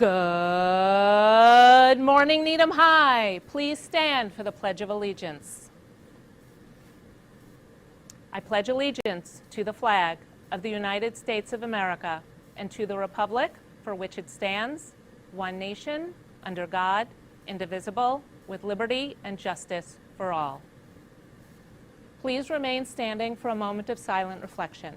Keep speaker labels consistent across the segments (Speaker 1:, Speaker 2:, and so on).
Speaker 1: Good morning, Needham High. Please stand for the Pledge of Allegiance. I pledge allegiance to the flag of the United States of America and to the republic for which it stands, one nation, under God, indivisible, with liberty and justice for all. Please remain standing for a moment of silent reflection.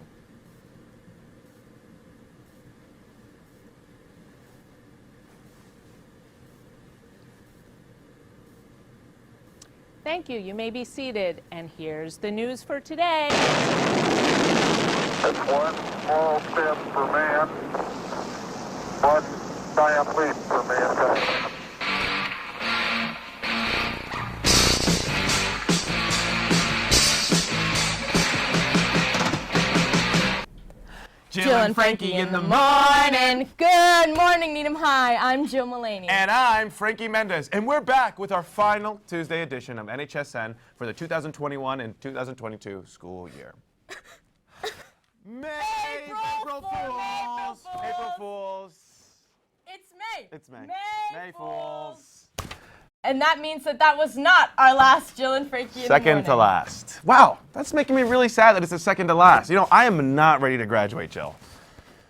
Speaker 1: Thank you. You may be seated. And here's the news for today.
Speaker 2: It's one small step for man, one giant leap for mankind.
Speaker 3: Jill and Frankie in the morning. Good morning, Needham High. I'm Jill Mullaney.
Speaker 4: And I'm Frankie Mendez. And we're back with our final Tuesday edition of NHSN for the 2021 and 2022 school year. April Fools! April Fools!
Speaker 3: It's May.
Speaker 4: It's May.
Speaker 3: May
Speaker 4: Fools!
Speaker 3: And that means that was not our last Jill and Frankie in the morning.
Speaker 4: Second to last. Wow, that's making me really sad that it's the second to last. You know, I am not ready to graduate, Jill.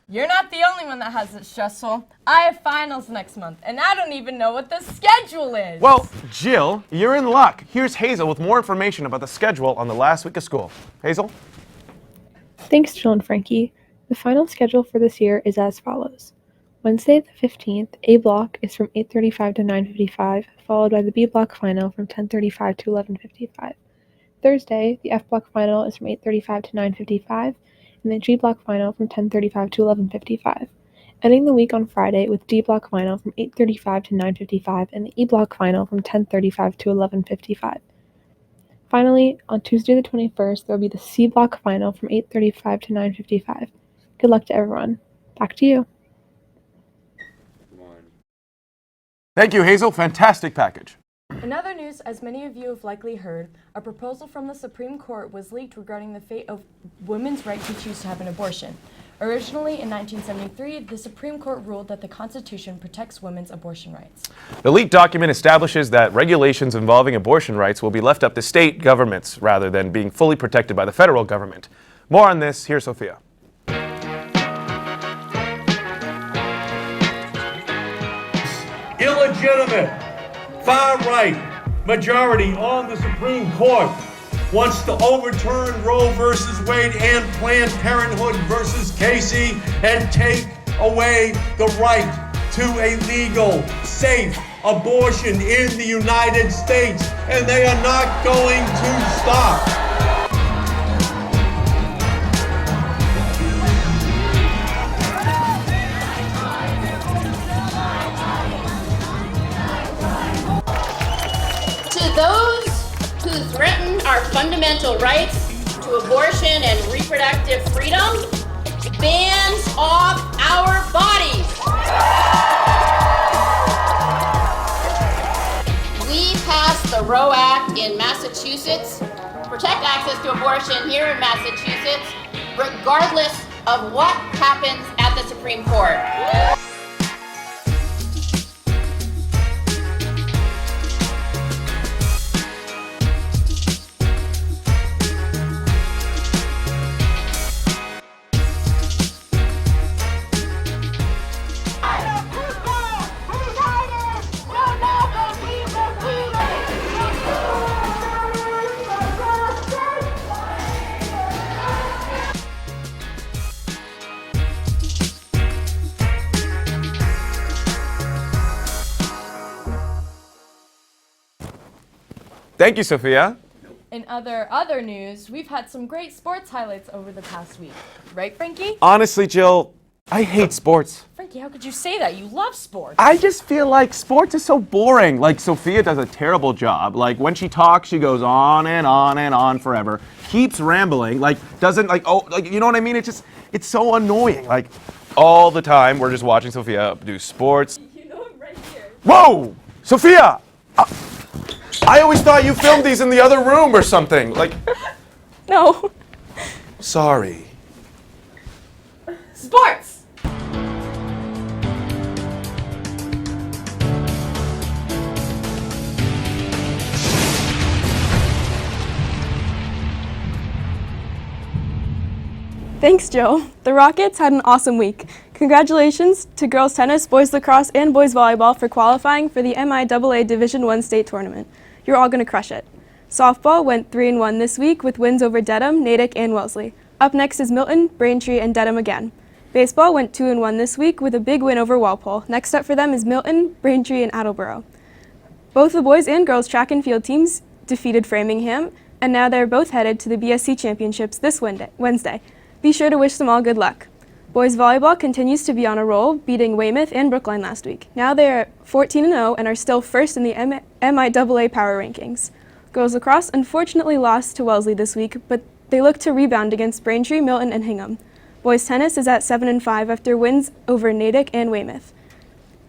Speaker 3: You're not the only one that has it stressful. I have finals next month, and I don't even know what the schedule is.
Speaker 4: Well, Jill, you're in luck. Here's Hazel with more information about the schedule on the last week of school. Hazel?
Speaker 5: Thanks, Jill and Frankie. The final schedule for this year is as follows. Wednesday the 15th, A block is from 8:35 to 9:55, followed by the B block final from 10:35 to 11:55. Thursday, the F block final is from 8:35 to 9:55, and the G block final from 10:35 to 11:55. Ending the week on Friday with D block final from 8:35 to 9:55, and the E block final from 10:35 to 11:55. Finally, on Tuesday the 21st, there will be the C block final from 8:35 to 9:55. Good luck to everyone. Back to you.
Speaker 4: Thank you, Hazel. Fantastic package.
Speaker 3: In other news, as many of you have likely heard, a proposal from the Supreme Court was leaked regarding the fate of women's right to choose to have an abortion. Originally, in 1973, the Supreme Court ruled that the Constitution protects women's abortion rights.
Speaker 4: The leaked document establishes that regulations involving abortion rights will be left up to state governments rather than being fully protected by the federal government. More on this, here's Sophia.
Speaker 6: Illegitimate, far-right majority on the Supreme Court wants to overturn Roe versus Wade and Planned Parenthood versus Casey and take away the right to a legal, safe abortion in the United States, and they are not going to stop.
Speaker 7: Those who threaten our fundamental rights to abortion and reproductive freedom, bans off our bodies. We passed the Roe Act in Massachusetts, protect access to abortion here in Massachusetts, regardless of what happens at the Supreme Court.
Speaker 4: Thank you, Sophia.
Speaker 3: In other news, we've had some great sports highlights over the past week. Right, Frankie?
Speaker 4: Honestly, Jill, I hate sports.
Speaker 3: Frankie, how could you say that? You love sports.
Speaker 4: I just feel like sports is so boring. Like, Sophia does a terrible job. Like, when she talks, she goes on and on and on forever. Keeps rambling. Like, doesn't, like, oh, like, you know what I mean? It's so annoying. Like, all the time, we're just watching Sophia do sports.
Speaker 3: You know I'm right here.
Speaker 4: Whoa! Sophia! I always thought you filmed these in the other room or something. Like,
Speaker 3: No.
Speaker 4: sorry.
Speaker 3: Sports!
Speaker 8: Thanks, Jill. The Rockets had an awesome week. Congratulations to girls tennis, boys lacrosse, and boys volleyball for qualifying for the MIAA Division I state tournament. You're all going to crush it. Softball went 3-1 this week with wins over Dedham, Natick, and Wellesley. Up next is Milton, Braintree, and Dedham again. Baseball went 2-1 this week with a big win over Walpole. Next up for them is Milton, Braintree, and Attleboro. Both the boys and girls track and field teams defeated Framingham, and now they're both headed to the BSC Championships this Wednesday. Be sure to wish them all good luck. Boys volleyball continues to be on a roll, beating Weymouth and Brookline last week. Now they are 14-0 and are still first in the MIAA power rankings. Girls lacrosse unfortunately lost to Wellesley this week, but they look to rebound against Braintree, Milton, and Hingham. Boys tennis is at 7-5 after wins over Natick and Weymouth.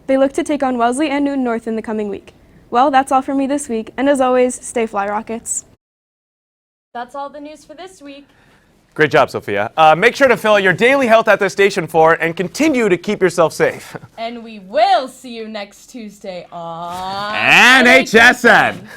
Speaker 8: They look to take on Wellesley and Newton North in the coming week. Well, that's all for me this week, and as always, stay fly, Rockets.
Speaker 3: That's all the news for this week.
Speaker 4: Great job, Sophia. Make sure to fill out your daily health attestation form and continue to keep yourself safe.
Speaker 3: And we will see you next Tuesday on
Speaker 4: NHSN.